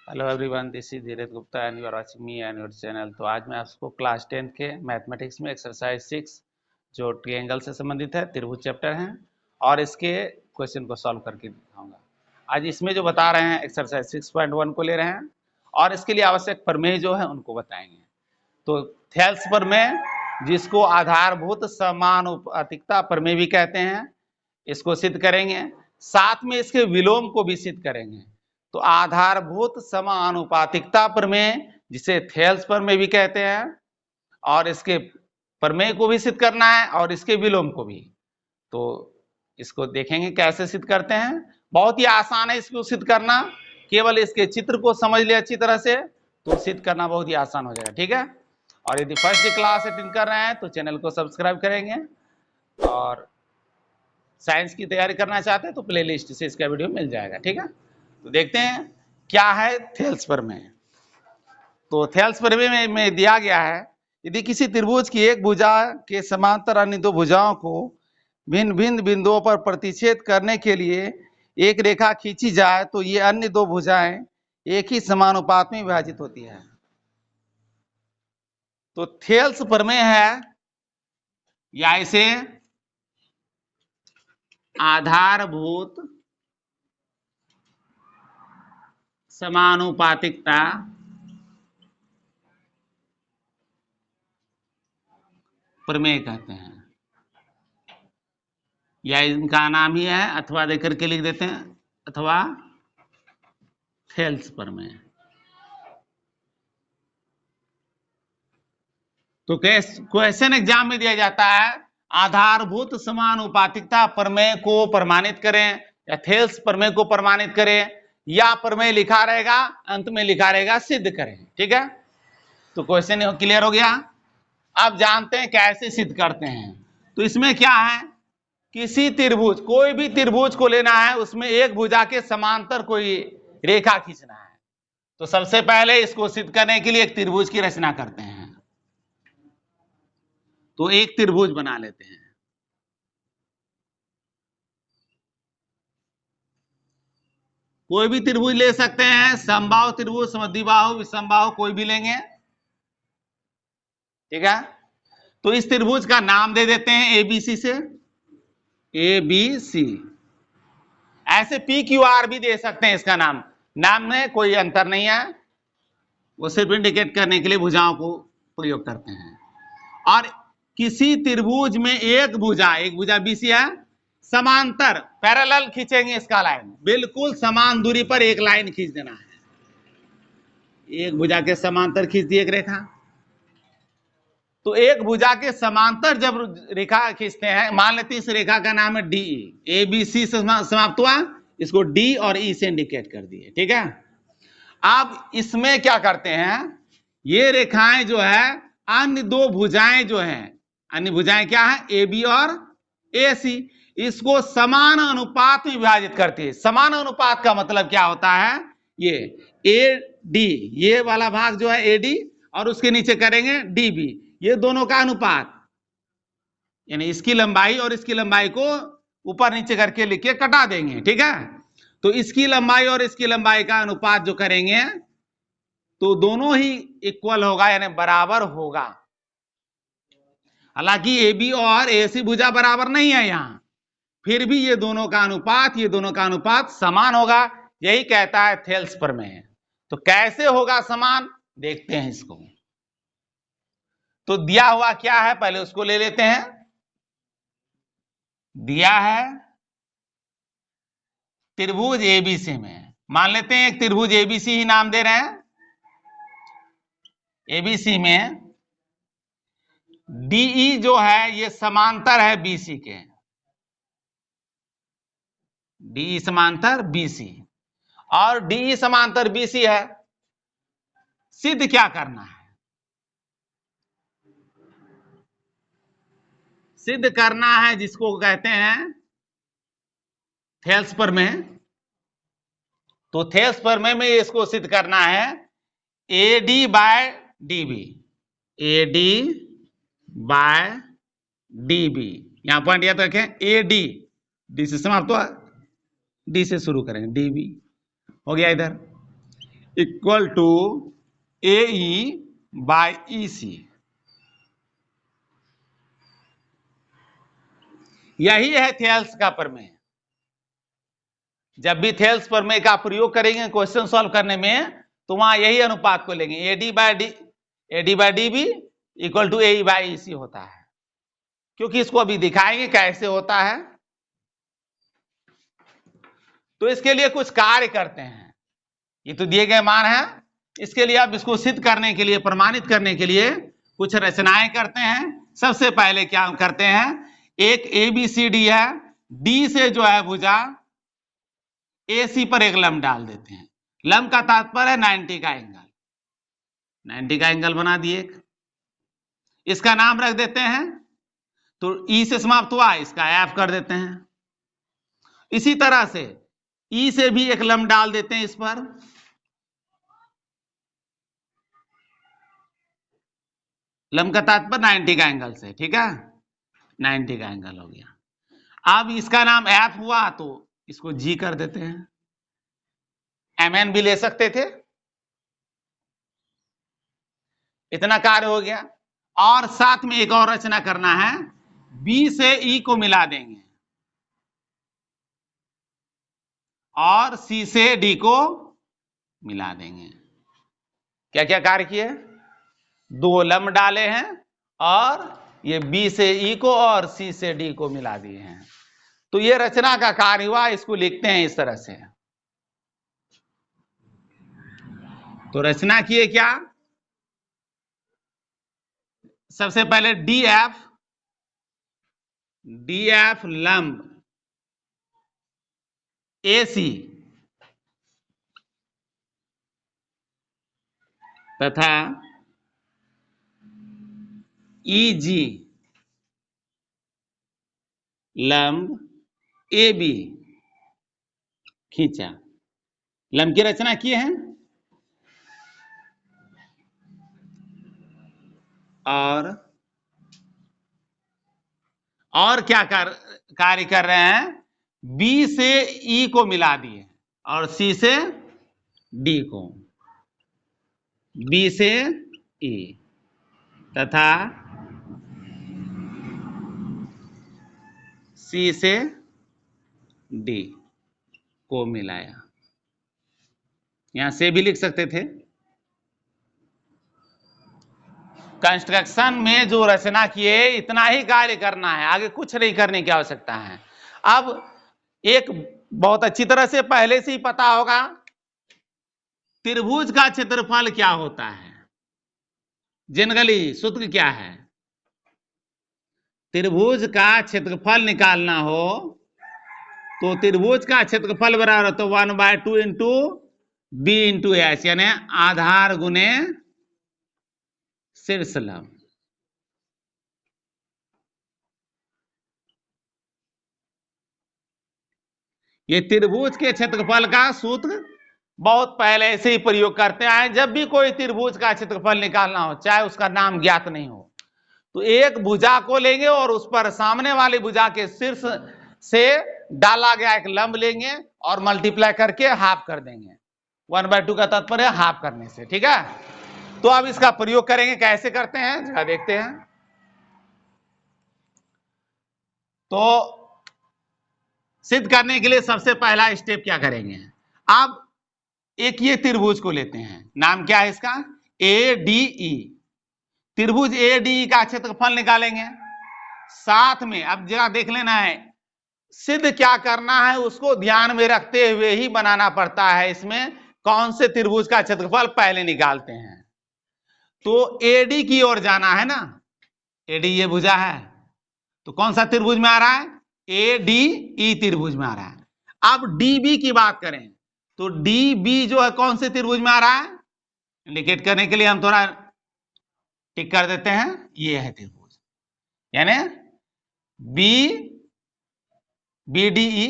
Hello everyone, this is Dheeraj Gupta and you are watching me and your channel. तो आज मैं आपको क्लास 10 के मैथमेटिक्स में एक्सरसाइज 6 जो ट्रायंगल से संबंधित है, त्रिभुज चैप्टर हैं, और इसके क्वेश्चन को सॉल्व करके दिखाऊंगा। आज इसमें जो बता रहे हैं एक्सरसाइज 6.1 को ले रहे हैं और इसके लिए आवश्यक प्रमेय जो है उनको बताएंगे। तो थेल्स प्रमेय, जिसको आधारभूत समानुपातिकता प्रमेय भी कहते हैं, इसको सिद्ध करेंगे। साथ में इसके विलोम को भी सिद्ध करेंगे। तो आधारभूत समानुपातिकता प्रमेय, जिसे थेल्स प्रमेय भी कहते हैं, और इसके प्रमेय को भी सिद्ध करना है और इसके विलोम को भी। तो इसको देखेंगे कैसे सिद्ध करते हैं। बहुत ही आसान है इसको सिद्ध करना, केवल इसके चित्र को समझ ले अच्छी तरह से तो सिद्ध करना बहुत ही आसान हो जाएगा। ठीक है, और यदि फर्स्ट क्लास अटेंड कर रहे हैं तो चैनल को सब्सक्राइब करेंगे, और साइंस की तैयारी करना चाहते हैं तो प्लेलिस्ट से इसका वीडियो मिल जाएगा। ठीक है, तो देखते हैं क्या है थेल्स प्रमेय। तो थेल्स प्रमेय में दिया गया है, यदि किसी त्रिभुज की एक भुजा के समांतर अन्य दो भुजाओं को भिन्न भिन्न बिंदुओं पर प्रतिच्छेद करने के लिए एक रेखा खींची जाए तो ये अन्य दो भुजाएं एक ही समानुपात में विभाजित होती है। तो थेल्स प्रमेय है, या इसे आधारभूत समानुपातिकता प्रमेय कहते हैं, या इनका नाम ही है, अथवा देकर के लिख देते हैं, अथवा थेल्स प्रमेय। तो क्वेश्चन एग्जाम में दिया जाता है, आधारभूत समानुपातिकता प्रमेय को प्रमाणित करें या थेल्स प्रमेय को प्रमाणित करें, या प्रमेय लिखा रहेगा, अंत में लिखा रहेगा सिद्ध करें। ठीक है, तो क्वेश्चन क्लियर हो गया। अब जानते हैं कैसे सिद्ध करते हैं। तो इसमें क्या है, किसी त्रिभुज, कोई भी त्रिभुज को लेना है, उसमें एक भुजा के समांतर कोई रेखा खींचना है। तो सबसे पहले इसको सिद्ध करने के लिए एक त्रिभुज की रचना करते हैं। तो एक त्रिभुज बना लेते हैं। कोई भी त्रिभुज ले सकते हैं, समबाहु त्रिभुज, समद्विबाहु, विषमबाहु, कोई भी लेंगे। ठीक है, तो इस त्रिभुज का नाम दे देते हैं एबीसी से, एबीसी। ऐसे पी क्यू आर भी दे सकते हैं, इसका नाम में कोई अंतर नहीं है, वो सिर्फ इंडिकेट करने के लिए भुजाओं को प्रयोग करते हैं। और किसी त्रिभुज में एक भुजा बीसी है, समांतर पैरेलल खींचेंगे इसका लाइन, बिल्कुल समान दूरी पर एक लाइन खींच देना है। एक भुजा के समांतर खींच दी एक रेखा। तो एक भुजा के समांतर जब रेखा खींचते हैं, मान लेते हैं इस रेखा का नाम है डी, ए बी सी से समाप्त हुआ, इसको डी और ई से इंडिकेट कर दिए। ठीक है, अब इसमें क्या करते हैं, ये रेखाएं जो है अन्य दो भुजाएं जो हैं, अन्य भुजाएं क्या है, ए बी और ए सी, इसको समान अनुपात में विभाजित करती है। समान अनुपात का मतलब क्या होता है, ये ए डी, ये वाला भाग जो है ए डी, और उसके नीचे करेंगे डी बी, ये दोनों का अनुपात, यानी इसकी लंबाई और इसकी लंबाई को ऊपर नीचे करके लिख के कटा देंगे। ठीक है, तो इसकी लंबाई और इसकी लंबाई का अनुपात जो करेंगे तो दोनों ही इक्वल होगा, यानी बराबर होगा। हालांकि ए बी और ए सी भुजा बराबर नहीं है यहां, फिर भी ये दोनों का अनुपात समान होगा। यही कहता है थेल्स प्रमेय। तो कैसे होगा समान, देखते हैं इसको। तो दिया हुआ क्या है, पहले उसको ले लेते हैं। दिया है त्रिभुज एबीसी में, मान लेते हैं एक त्रिभुज एबीसी ही नाम दे रहे हैं। एबीसी में डीई जो है ये समांतर है बीसी के, डीई समांतर बीसी, और डीई समांतर बीसी है। सिद्ध क्या करना है, सिद्ध करना है जिसको कहते हैं थेल्स प्रमेय। तो थेल्स प्रमेय में इसको सिद्ध करना है, A D by D B, A D by D B, यहां पॉइंट याद रखें, ए डी, डी से समाप्त हुआ, डी से शुरू करेंगे, डी बी हो गया इधर। Equal to AE by EC। यही है थेल्स का प्रमेय। जब भी थेल्स प्रमेय का प्रयोग करेंगे क्वेश्चन सॉल्व करने में, तो वहां यही अनुपात को लेंगे, AD by DB equal to AE by EC होता है। क्योंकि इसको अभी दिखाएंगे कैसे होता है। तो इसके लिए कुछ कार्य करते हैं। ये तो दिए गए मान है, इसके लिए अब इसको सिद्ध करने के लिए, प्रमाणित करने के लिए कुछ रचनाएं करते हैं। सबसे पहले क्या करते हैं, एक ABCD है, D से जो है भुजा AC पर एक लंब डाल देते हैं। लंब का तात्पर्य है 90 का एंगल। 90 का एंगल बना दिए। इसका नाम रख देते हैं, तो E से समाप्त हुआ, इसका F कर देते हैं। इसी तरह से E से भी एक लंब डाल देते हैं इस पर, लंब का तात्पर्य 90 का एंगल से, ठीक है, 90 का एंगल हो गया। अब इसका नाम F हुआ, तो इसको G कर देते हैं। MN भी ले सकते थे। इतना कार्य हो गया। और साथ में एक और रचना करना है, B से E को मिला देंगे और C से D को मिला देंगे। क्या क्या कार्य किए, दो लंब डाले हैं और ये B से E को और C से D को मिला दिए हैं। तो ये रचना का कार्य हुआ। इसको लिखते हैं इस तरह से। तो रचना किए क्या, सबसे पहले DF लंब AC तथा EG लंब AB खींचा। लंब की रचना किए हैं और क्या कार्य कर रहे हैं, B से E को मिला दिए और C से D को, B से E तथा C से D को मिलाया। यहां से भी लिख सकते थे। कंस्ट्रक्शन में जो रचना किए इतना ही कार्य करना है, आगे कुछ नहीं करने की आवश्यकता है। अब एक बहुत अच्छी तरह से पहले से ही पता होगा, त्रिभुज का क्षेत्रफल क्या होता है। जनरली सूत्र क्या है, त्रिभुज का क्षेत्रफल निकालना हो तो त्रिभुज का क्षेत्रफल बराबर तो 1/2 इंटू B इंटू एच, यानी आधार गुने शीर्ष लंब। ये त्रिभुज के क्षेत्रफल का सूत्र बहुत पहले से ही प्रयोग करते हैं। जब भी कोई त्रिभुज का क्षेत्रफल निकालना हो, चाहे उसका नाम ज्ञात नहीं हो, तो एक भुजा को लेंगे और उस पर सामने वाली भुजा के शीर्ष से डाला गया एक लंब लेंगे और मल्टीप्लाई करके हाफ कर देंगे। 1/2 का तात्पर्य हाफ करने से, ठीक है। तो अब इसका प्रयोग करेंगे, कैसे करते हैं जरा देखते हैं। तो सिद्ध करने के लिए सबसे पहला स्टेप क्या करेंगे, अब एक ये त्रिभुज को लेते हैं, नाम क्या है इसका, ADE। त्रिभुज ADE का क्षेत्रफल निकालेंगे। साथ में अब जरा देख लेना है, सिद्ध क्या करना है उसको ध्यान में रखते हुए ही बनाना पड़ता है। इसमें कौन से त्रिभुज का क्षेत्रफल पहले निकालते हैं, तो AD की ओर जाना है ना। AD ये भुजा है, तो कौन सा त्रिभुज में आ रहा है, ADE त्रिभुज में आ रहा है। अब DB की बात करें तो DB जो है कौन से त्रिभुज में आ रहा है, इंडिकेट करने के लिए हम थोड़ा टिक कर देते हैं, ये है त्रिभुज, यानी BDE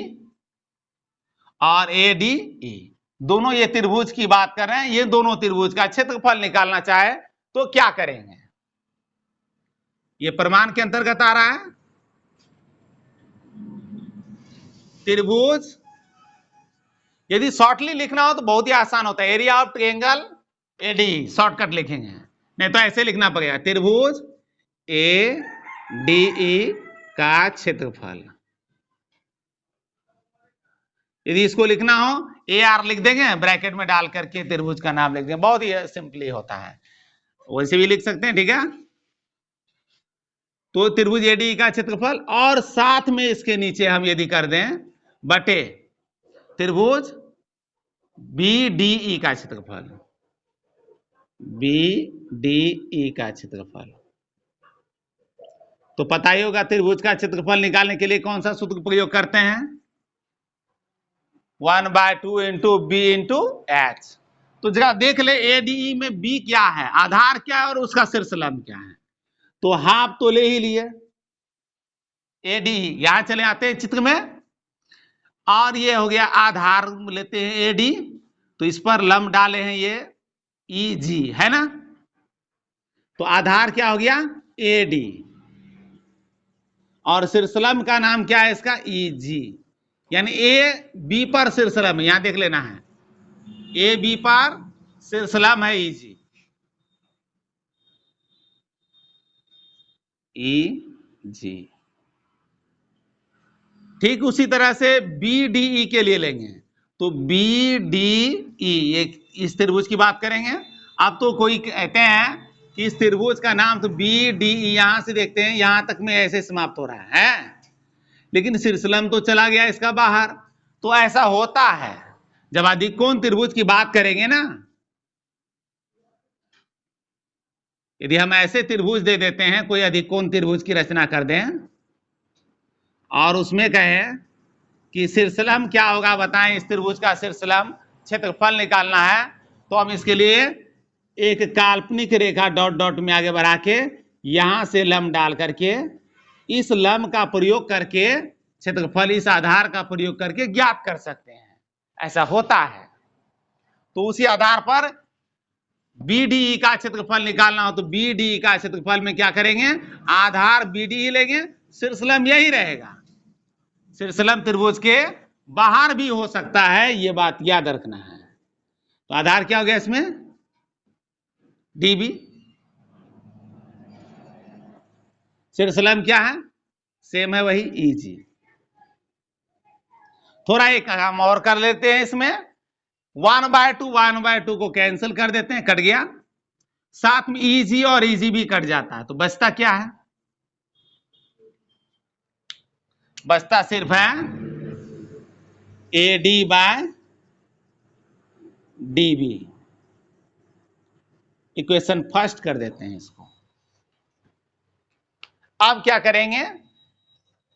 और ADE दोनों ये त्रिभुज की बात कर रहे हैं। ये दोनों त्रिभुज का क्षेत्रफल निकालना चाहे तो क्या करेंगे, ये प्रमाण के अंतर्गत आ रहा है। त्रिभुज यदि शॉर्टली लिखना हो तो बहुत ही आसान होता है, area of triangle A D, shortcut लिखेंगे, नहीं तो ऐसे लिखना पड़ेगा, त्रिभुज ए डी ई का क्षेत्रफल। यदि इसको लिखना हो ए आर लिख देंगे, ब्रैकेट में डाल करके त्रिभुज का नाम लिख देंगे, बहुत ही सिंपली होता है, वैसे भी लिख सकते हैं, ठीक है। तो त्रिभुज एडी का क्षेत्रफल, और साथ में इसके नीचे हम यदि कर दें बटे त्रिभुज बी डी ई का क्षेत्रफल, बी डी ई का क्षेत्रफल। तो पता ही होगा त्रिभुज का क्षेत्रफल निकालने के लिए कौन सा सूत्र प्रयोग करते हैं, 1/2 इंटू बी इंटू एच। तो जरा देख ले एडीई में बी क्या है, आधार क्या है और उसका शीर्ष लंब क्या है। तो हाफ तो ले ही लिए, एडीई यहां चले आते हैं चित्र में, और ये हो गया आधार लेते हैं एडी, तो इस पर लंब डाले हैं ये ई जी, है ना। तो आधार क्या हो गया एडी, और शीर्षलंब का नाम क्या है इसका ई जी, यानी ए बी पर शीर्षलंब, यहां देख लेना है, ए बी पर शीर्षलंब है ई जी, ई जी। ठीक उसी तरह से बी डी ई के लिए लेंगे, तो बी डी ई, इस त्रिभुज की बात करेंगे। अब तो कोई कहते हैं कि इस त्रिभुज का नाम तो बी डी ई, यहां से देखते हैं यहां तक में ऐसे समाप्त हो रहा है, लेकिन शीर्षलंब तो चला गया इसका बाहर। तो ऐसा होता है जब अधिक कोण त्रिभुज की बात करेंगे ना, यदि हम ऐसे त्रिभुज दे देते हैं, कोई अधिक कोण त्रिभुज की रचना कर दें और उसमें कहें कि शीर्षलंब क्या होगा बताएं, इस त्रिभुज का शीर्षलंब क्षेत्रफल निकालना है, तो हम इसके लिए एक काल्पनिक रेखा डॉट डॉट में आगे बढ़ा के यहां से लंब डाल करके इस लंब का प्रयोग करके क्षेत्रफल इस आधार का प्रयोग करके ज्ञात कर सकते हैं, ऐसा होता है। तो उसी आधार पर बीडीई का क्षेत्रफल निकालना हो तो बीडीई का क्षेत्रफल में क्या करेंगे, आधार बीडीई लेंगे, शीर्षलंब यही रहेगा, शीर्षलंब त्रिभुज के बाहर भी हो सकता है, ये बात याद रखना है। तो आधार क्या हो गया इसमें डीबी, शीर्षलंब क्या है सेम है वही ईजी। थोड़ा एक हम और कर लेते हैं, इसमें 1/2 को कैंसिल कर देते हैं, कट गया, साथ में ईजी और ईजी भी कट जाता है, तो बचता क्या है, बचता सिर्फ है A D by D B. Equation first कर देते हैं इसको। अब क्या करेंगे,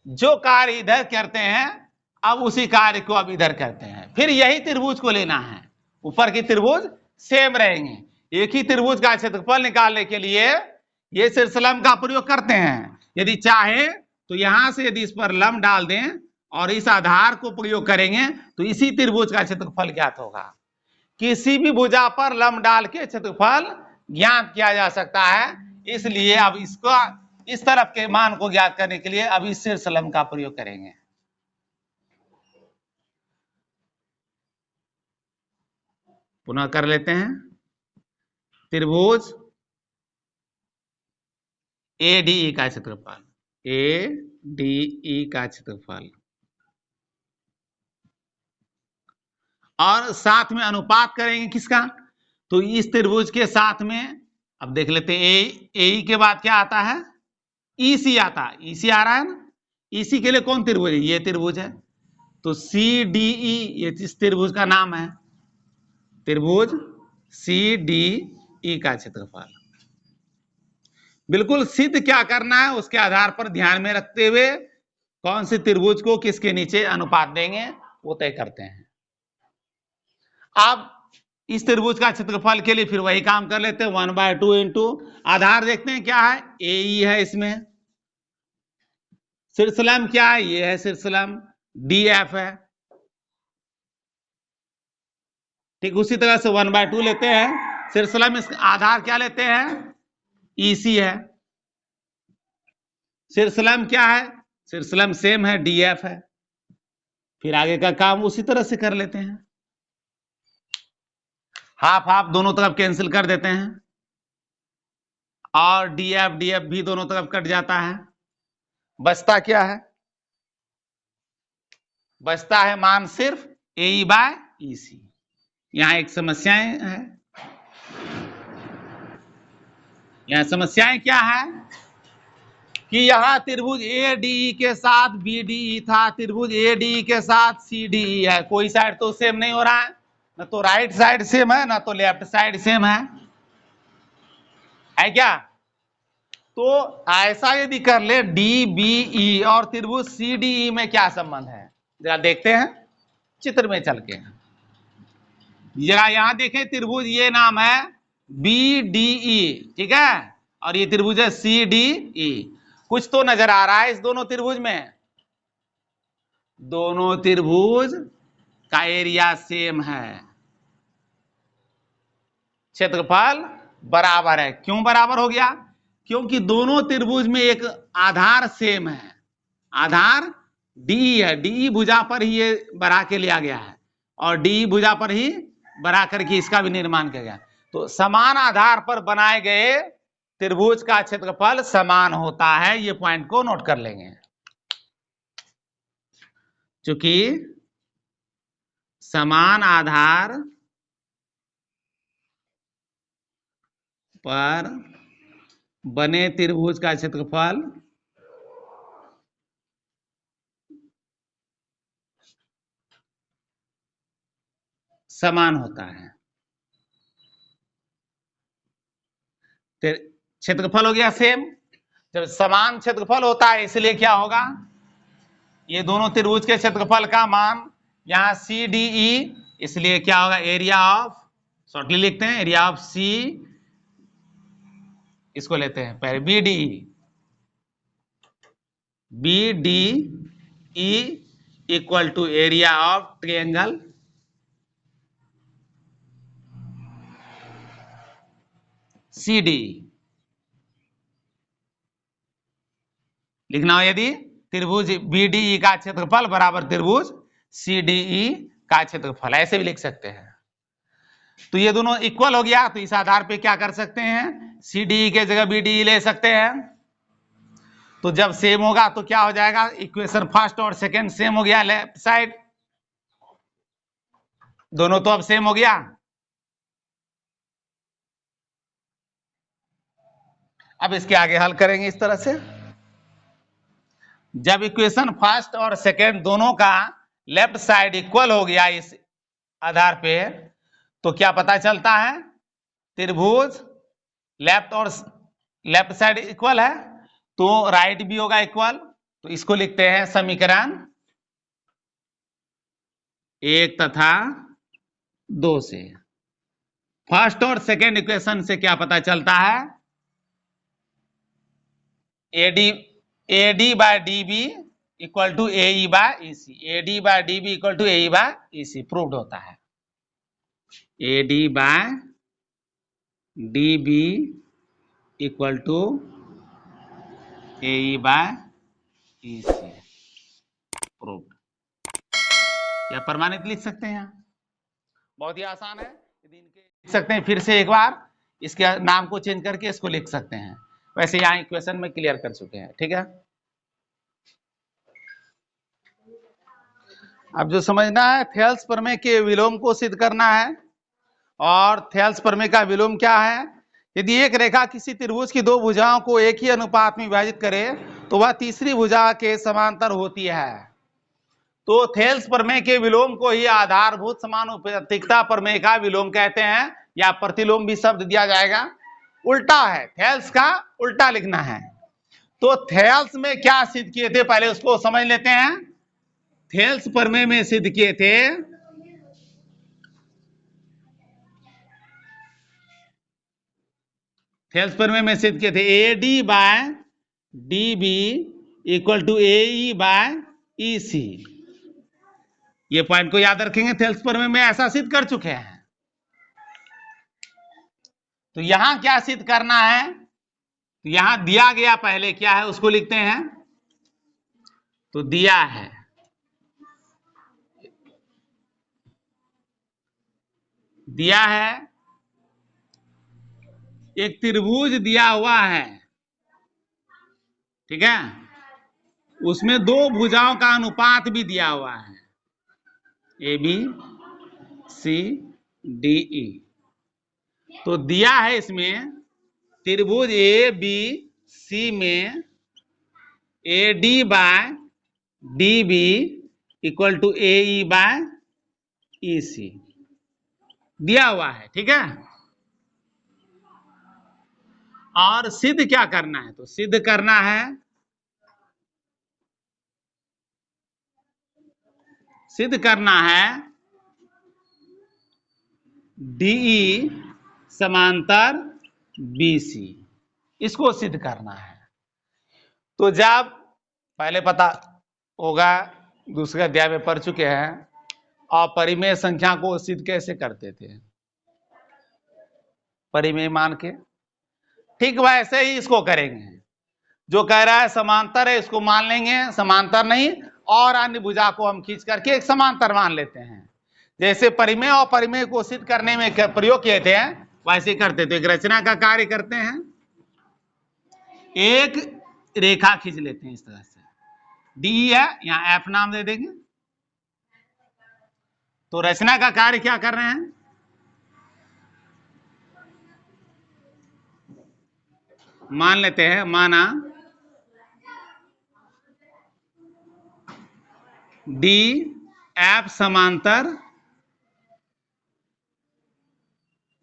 जो कार्य इधर करते हैं अब उसी कार्य को अब इधर करते हैं, फिर यही त्रिभुज को लेना है, ऊपर की त्रिभुज सेम रहेंगे, एक ही त्रिभुज का क्षेत्रफल निकालने के लिए ये शीर्षलंब का प्रयोग करते हैं। यदि चाहे तो यहां से यदि इस पर लंब डाल दें और इस आधार को प्रयोग करेंगे तो इसी त्रिभुज का क्षेत्रफल ज्ञात होगा। किसी भी भुजा पर लंब डाल के क्षेत्रफल ज्ञात किया जा सकता है, इसलिए अब इसको इस तरफ के मान को ज्ञात करने के लिए अब इस शीर्षलंब का प्रयोग करेंगे। पुनः कर लेते हैं, त्रिभुज ए डी ई का क्षेत्रफल, ए डी ई का क्षेत्रफल, और साथ में अनुपात करेंगे किसका, तो इस त्रिभुज के साथ में, अब देख लेते हैं ए के बाद क्या आता है ईसी आता है, ईसी आ रहा है ना, ईसी के लिए कौन त्रिभुज है, ये त्रिभुज है, तो सी डी ई ये इस त्रिभुज का नाम है, त्रिभुज सी डी ई का क्षेत्रफल। बिल्कुल सिद्ध क्या करना है उसके आधार पर ध्यान में रखते हुए कौन से त्रिभुज को किसके नीचे अनुपात देंगे वो तय करते हैं। अब इस त्रिभुज का क्षेत्रफल के लिए फिर वही काम कर लेते हैं, 1/2 इंटू आधार देखते हैं क्या है ए है, इसमें शीर्षलंब क्या है, ये है शीर्षलंब डी एफ है। ठीक उसी तरह से 1/2 लेते हैं, शीर्षलंब इसका आधार क्या लेते हैं ईसी है, शीर्षलंब क्या है, शीर्षलंब सेम है डीएफ है। फिर आगे का काम उसी तरह से कर लेते हैं। हाफ हाफ दोनों तरफ कैंसिल कर देते हैं, और डीएफ डीएफ भी दोनों तरफ कट जाता है। बचता क्या है? बचता है मान सिर्फ ए बाय ई सी। यहां एक समस्याएं है, यहां समस्याएं क्या है कि यहां त्रिभुज ए डी के साथ बी डी था, त्रिभुज ए डी के साथ सी डी है, कोई साइड तो सेम नहीं हो रहा है, ना तो राइट साइड सेम है ना तो लेफ्ट साइड सेम है क्या? तो ऐसा यदि कर ले डी बी ई और त्रिभुज सी डी ई में क्या संबंध है, जरा देखते हैं चित्र में चल के। जरा यहां देखें, त्रिभुज ये नाम है बी डी ई, ठीक है, और ये त्रिभुज है सी डी ई। कुछ तो नजर आ रहा है इस दोनों त्रिभुज में, दोनों त्रिभुज का एरिया सेम है, क्षेत्रफल बराबर है। क्यों बराबर हो गया? क्योंकि दोनों त्रिभुज में एक आधार सेम है, आधार डी है, डी भुजा पर ही ये बढ़ा के लिया गया है, और डी भुजा पर ही बढ़ा करके इसका भी निर्माण किया गया। तो समान आधार पर बनाए गए त्रिभुज का क्षेत्रफल समान होता है, ये पॉइंट को नोट कर लेंगे। चूंकि समान आधार पर बने त्रिभुज का क्षेत्रफल समान होता है। क्षेत्रफल हो गया सेम, जब समान क्षेत्रफल होता है इसलिए क्या होगा, ये दोनों त्रिभुज के क्षेत्रफल का मान यहां सी डी ई, इसलिए क्या होगा, एरिया ऑफ, शॉर्टली लिखते हैं एरिया ऑफ सी, इसको लेते हैं पहले B D E, B D E equal to area of triangle C D. लिखना हो यदि त्रिभुज बी डी ई का क्षेत्रफल बराबर त्रिभुज सी डी ई का क्षेत्रफल, ऐसे भी लिख सकते हैं। तो ये दोनों इक्वल हो गया, तो इस आधार पे क्या कर सकते हैं, सी डी ई के जगह बी डी ई ले सकते हैं। तो जब सेम होगा तो क्या हो जाएगा, इक्वेशन फर्स्ट और सेकंड सेम हो गया, लेफ्ट साइड दोनों तो अब सेम हो गया। अब इसके आगे हल करेंगे इस तरह से, जब इक्वेशन फर्स्ट और सेकंड दोनों का लेफ्ट साइड इक्वल हो गया इस आधार पे, तो क्या पता चलता है, त्रिभुज लेफ्ट और लेफ्ट साइड इक्वल है तो राइट भी होगा इक्वल। तो इसको लिखते हैं समीकरण 1 तथा 2 से। फर्स्ट और सेकंड इक्वेशन से क्या पता चलता है, AD by DB equal to AE by EC, AD by DB equal to AE by EC proved होता है। AD by DB equal to AE by EC proved, या प्रमाणित लिख सकते हैं। यहाँ बहुत ही आसान है, लिख सकते हैं फिर से एक बार, इसके नाम को चेंज करके इसको लिख सकते हैं। वैसे यहाँ इक्वेशन में क्लियर कर चुके हैं, ठीक है। अब जो समझना है, थेल्स प्रमेय के विलोम को सिद्ध करना है। और थेल्स प्रमेय का विलोम क्या है, यदि एक रेखा किसी त्रिभुज की दो भुजाओं को एक ही अनुपात में विभाजित करे तो वह तीसरी भुजा के समांतर होती है। तो थेल्स प्रमेय के विलोम को ही आधारभूत समानुपातिकता प्रमेय का विलोम कहते हैं, या प्रतिलोम भी शब्द दिया जाएगा। उल्टा है, थेल्स का उल्टा लिखना है। तो थेल्स में क्या सिद्ध किए थे, पहले उसको समझ लेते हैं। थेल्स प्रमेय में सिद्ध किए थे थेल्स प्रमेय में सिद्ध किए थे AD by DB equal to AE by EC। ये पॉइंट को याद रखेंगे, थेल्स प्रमेय में ऐसा सिद्ध कर चुके हैं। तो यहां क्या सिद्ध करना है, तो यहां दिया गया पहले क्या है उसको लिखते हैं। तो दिया है एक त्रिभुज दिया हुआ है, ठीक है, उसमें दो भुजाओं का अनुपात भी दिया हुआ है, ए बी सी डी ई। तो दिया है इसमें त्रिभुज ए बी सी में A D by D B equal to A E by E C दिया हुआ है, ठीक है। और सिद्ध क्या करना है, तो सिद्ध करना है, सिद्ध करना है डीई समांतर बीसी, इसको सिद्ध करना है। तो जब पहले पता होगा, दूसरे अध्याय में पढ़ चुके हैं, अपरिमेय संख्या को सिद्ध कैसे करते थे, परिमेय मान के, ठीक वैसे ही इसको करेंगे। जो कह रहा है समांतर है इसको मान लेंगे समांतर नहीं, और अन्य भुजा को हम खींच करके एक समांतर मान लेते हैं। जैसे परिमेय और परिमेय को सिद्ध करने में प्रयोग किए थे वैसे करते थे। एक रचना का कार्य करते हैं, एक रेखा खींच लेते हैं इस तरह से, डी है, यहां एफ नाम दे देंगे। तो रचना का कार्य क्या कर रहे हैं, मान लेते हैं, माना डी एफ समांतर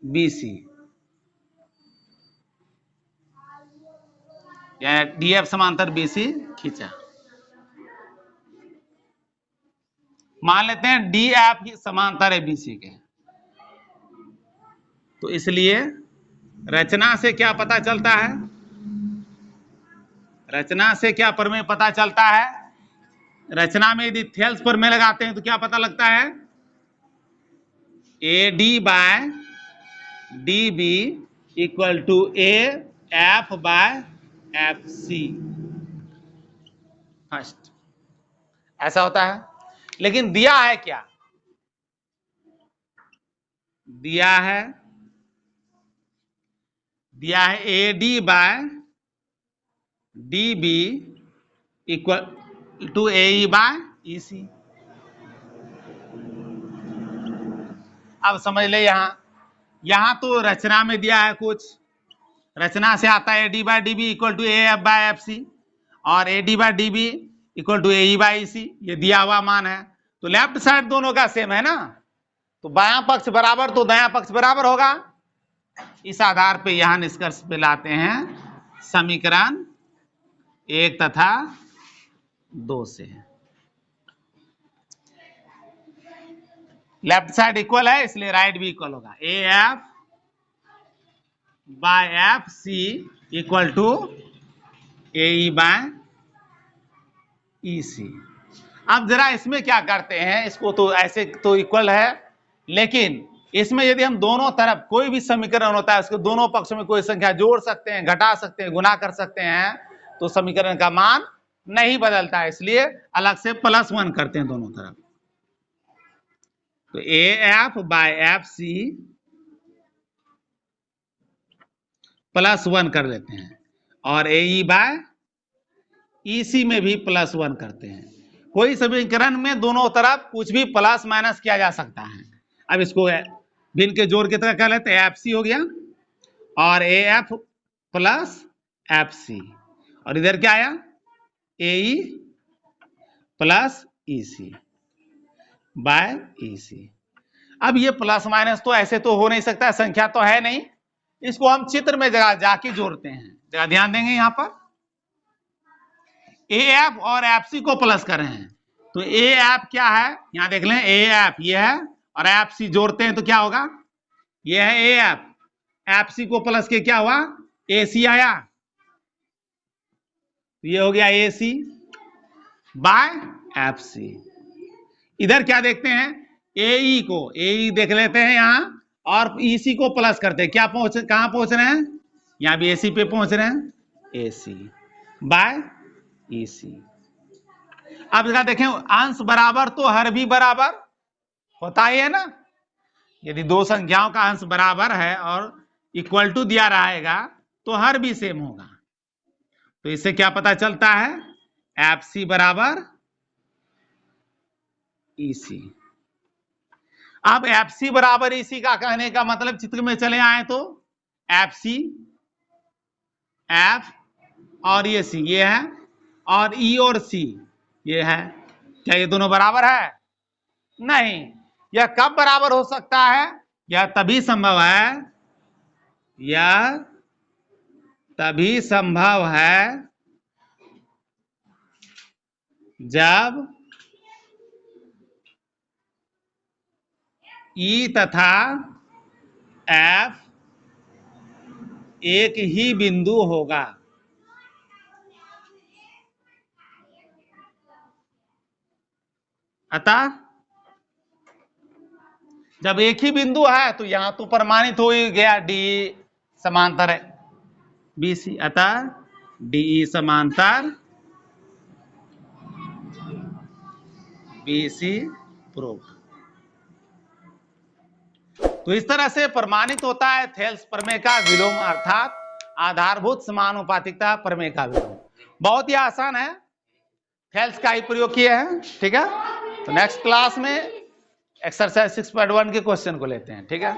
बीसी, या डी एफ समांतर बीसी खींचा। मान लेते हैं डी एफ की समांतर है बीसी के। तो इसलिए रचना से क्या पता चलता है, रचना से क्या प्रमेय पता चलता है, रचना में यदि थेल्स प्रमेय लगाते हैं तो क्या पता लगता है, A D by D B equal to A F by F C first, ऐसा होता है। लेकिन दिया है क्या, दिया है A D by D B equal to A E by E C. अब समझ ले, यहां तो रचना में दिया है कुछ, रचना से आता है A D by D B equal to A F by F C, और A D by D B equal to A E by E C, ये दिया हुआ मान है। तो लेफ्ट साइड दोनों का सेम है ना, तो बायां पक्ष बराबर तो दायां पक्ष बराबर होगा। इस आधार पे यहां निष्कर्ष पे लाते हैं समीकरण 1 तथा 2 से। लेफ्ट साइड इक्वल है इसलिए राइट भी इक्वल होगा, A F by F C equal to A E by E C. अब जरा इसमें क्या करते हैं, इसको तो ऐसे तो इक्वल है, लेकिन इसमें यदि हम दोनों तरफ कोई भी समीकरण होता है उसके दोनों पक्षों में कोई संख्या जोड़ सकते हैं, घटा सकते हैं, गुना कर सकते हैं, तो समीकरण का मान नहीं बदलता है, इसलिए अलग से +1 करते हैं दोनों तरफ। तो A F by F C +1 कर लेते हैं, और ए ई बाय ई सी में भी +1 करते हैं। कोई समीकरण में दोनों तरफ कुछ भी प्लस माइनस किया जा सकता है। अब इसको भिन्न के जोड़ की तरह कह लेते हैं, एफ सी हो गया और A F plus F C, और इधर क्या आया, ए ई प्लस ई सी बाय ई सी। अब ये प्लस माइनस तो ऐसे तो हो नहीं सकता, संख्या तो है नहीं, इसको हम चित्र में जगह जाके जोड़ते हैं। जरा ध्यान देंगे, यहां पर ए एफ और एफ सी को प्लस कर रहे हैं, तो ए एफ क्या है, यहां देख लें, ए एफ ये है और एफ सी जोड़ते हैं तो क्या होगा, ये है ए एफ, एफ सी को प्लस के क्या हुआ, ए सी आया, तो ये हो गया ए सी बाय एफ सी। इधर क्या देखते हैं, ए ई को, ए ई देख लेते हैं यहां, और ई सी को प्लस करते हैं, क्या कहां पहुंच रहे हैं, यहां भी ए सी पे पहुंच रहे हैं, ए सी बाय ई सी। अब जरा देखें, अंश बराबर तो हर भी बराबर होता ही है ना, यदि दो संख्याओं का अंश बराबर है और इक्वल टू दिया रहेगा तो हर भी सेम होगा। तो इससे क्या पता चलता है, एफ सी बराबर ईसी। अब एफ सी बराबर ईसी का कहने का मतलब चित्र में चले आए तो एफ सी, एफ और ये सी ये है, और ई और सी ये है। क्या ये दोनों बराबर है? नहीं। यह कब बराबर हो सकता है? यह तभी संभव है, यह तभी संभव है जब ई तथा एफ एक ही बिंदु होगा। अतः जब एक ही बिंदु है तो यहां तो प्रमाणित हो ही गया डी समांतर है बीसी, अतः डी समांतर बीसी प्रूफ। तो इस तरह से प्रमाणित होता है थेल्स प्रमेय का विलोम, अर्थात आधारभूत समानुपातिकता प्रमेय का विलोम। बहुत ही आसान है, थेल्स का ही प्रयोग किए हैं। ठीक है, तो नेक्स्ट क्लास में एक्सरसाइज 6.1 के क्वेश्चन को लेते हैं। ठीक है।